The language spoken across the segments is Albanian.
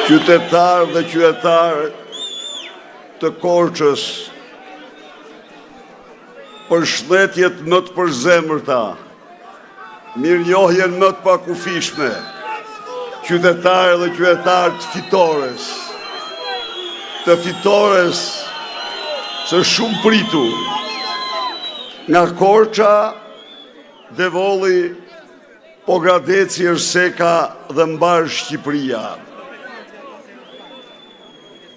qytetar dhe qytetar të Korçës, përshëndetjet më të përzemërta, mirënjohjen më të pakufishme, qytetarë dhe qytetar të fitores së shumë pritur, nga Korça, Devolli, Pogradeci, Erseka dhe mbar Shqipëria.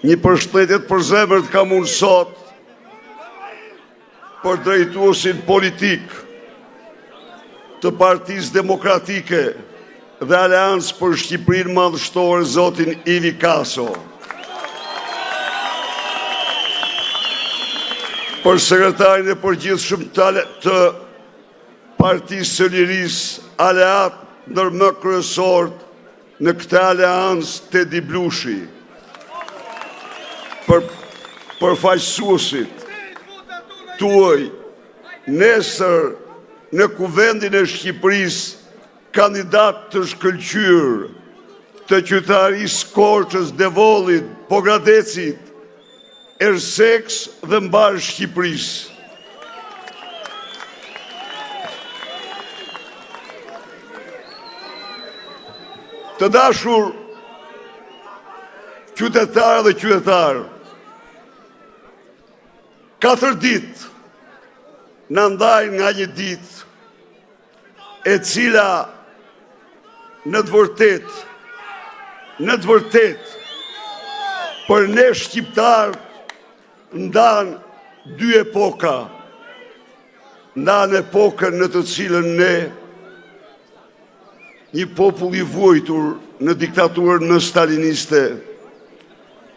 Një përshëndetje të përzemërt kam unë sot për drejtuesin politik të Partisë Demokratike dhe Aleancë për Shqipërinë Madhështore, zotin Ivi Kaso. Për sekretarin e përgjithshëm të Partisë së Lirisë, aleat ndër më kryesorët në këtë aleancë, Tedi Blushi. Për përfaqësuesit tuaj, nesër në Kuvendin e Shqipërisë, kandidat të shkëlqyer të qytetarisë Korçës, Devollit, Pogradecit, Erseks dhe mbar Shqipërisë. Të dashur qytetarë dhe qytetarë, 4 ditë në ndajnë nga një ditë e cila në të vërtet për ne shqiptarë ndanë 2 epoka, ndanë epokën në të cilën ne, një popull i vuajtur në diktaturën në staliniste,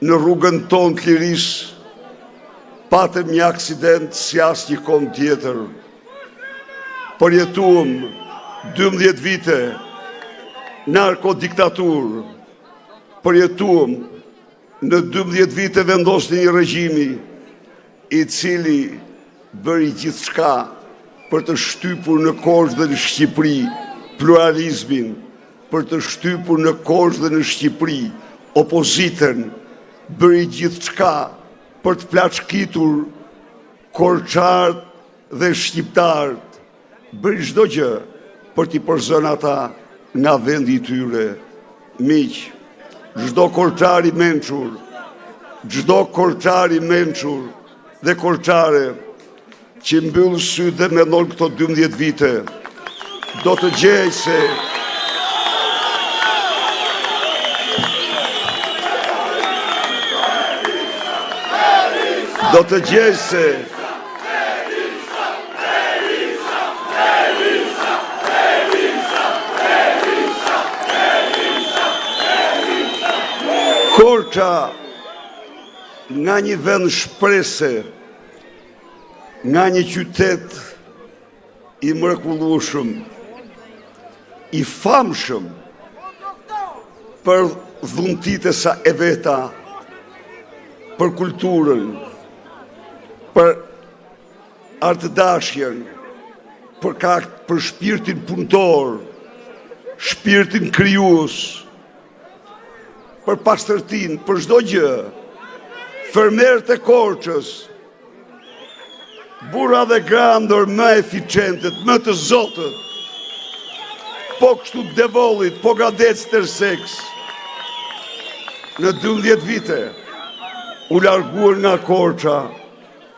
në rrugën tonë të lirisë, patëm një aksident si asnjë kom tjetër. Përjetuam 12 vite narkodiktaturë, përjetuam në 12 vite vendosni një regjimi i cili bëri gjithçka për të shtypur në Korçë dhe në Shqipëri pluralizmin, për të shtypur në Korçë dhe në Shqipëri opozitën, bëri gjithçka për të plaçkitur korçarët dhe shqiptarët, bëri çdo gjë për t'i përzënë ata nga vendi i tyre. Miq, çdo korçar i mençur, dhe korçare që mbyll sytë dhe mendon këto 12 vite, do të gjejë se Korça nga një vend shprese, nga një qytet i mrekullueshëm, i famshëm për dhuntitë e veta, për kulturën, për artëdashjen, për shpirtin punëtor, shpirtin krijues, për pastërtin, për çdo gjë. Fermerët e Korçës, burra dhe gra ndër më eficientët, më të zotët, po kështu Devollit, Pogradecit, Erseks, në 12 vite, u larguar nga Korça,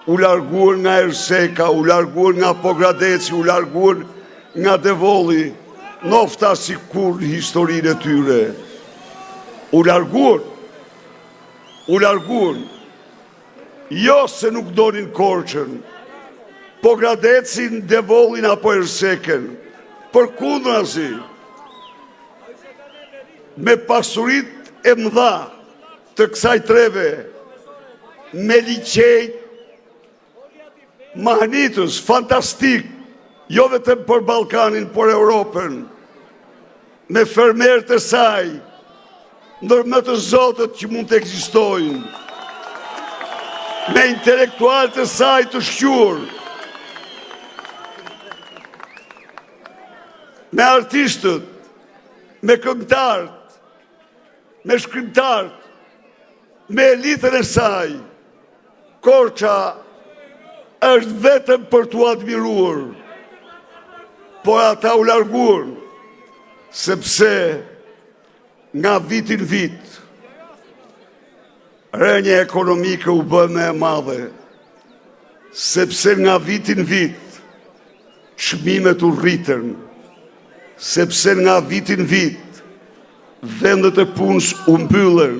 u larguar nga Erseka, u larguar nga Pogradeci, u larguar nga Devolli, nofta si kur historinë e tyre. U larguar, jo se nuk donin Korçën, Pogradecin, Devollin apo Erseken, përkundrazi, me pasurit e mëdha të kësaj treve, me liçej mahnitës, fantastik, jo vetëm për Ballkanin, por Europën, me fermerët e saj, ndër më të zotët që mund të ekzistojnë, me intelektualët e saj të shquar, me artistët, me këngëtarët, me shkrimtarët, me elitën e saj, Korça është vetëm për t'u admiruar, por ata u larguan, sepse nga vitin vit, rënja ekonomike u bë më e madhe, sepse nga vitin vit, çmimet u rritën, sepse nga vitin vit, vendet e punës u mbyllën,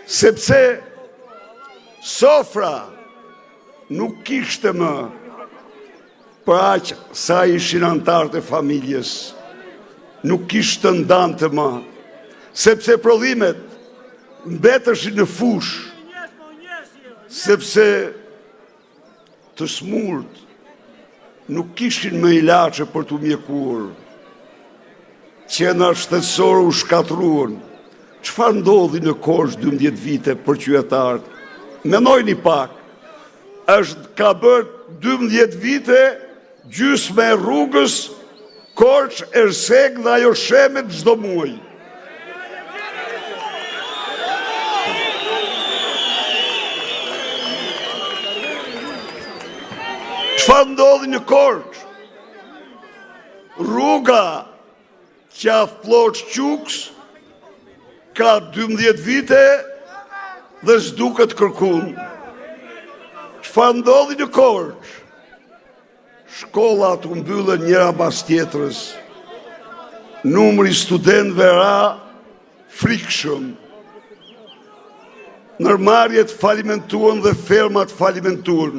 sepse sofra nuk kishte më për aq sa ishin anëtarët e familjes, nuk kishte ndante më, sepse prodhimet mbeteshin në fush, sepse të smurt nuk kishin më ilaçe për t'u mjekuar. Qendra shtetësore u shkatruan. Çfarë ndodhi në Korçë 12 vite për qytetarët? Mendojni pak. Ka bërë 12 vite gjysmë e rrugës Korçë Ersek dhe ajo shemet çdo muaj. Çfarë ndodhi në Korçë? Rruga Qafë Ploç Quks ka 12 vite dhe s'duket kërkun. Çfarë ndodhi në Korçë? Shkollat u mbyllën njëra pas tjetrës. Numri studentëve ra frikshëm. Ndërmarrjet falimentuan dhe fermat falimentuan.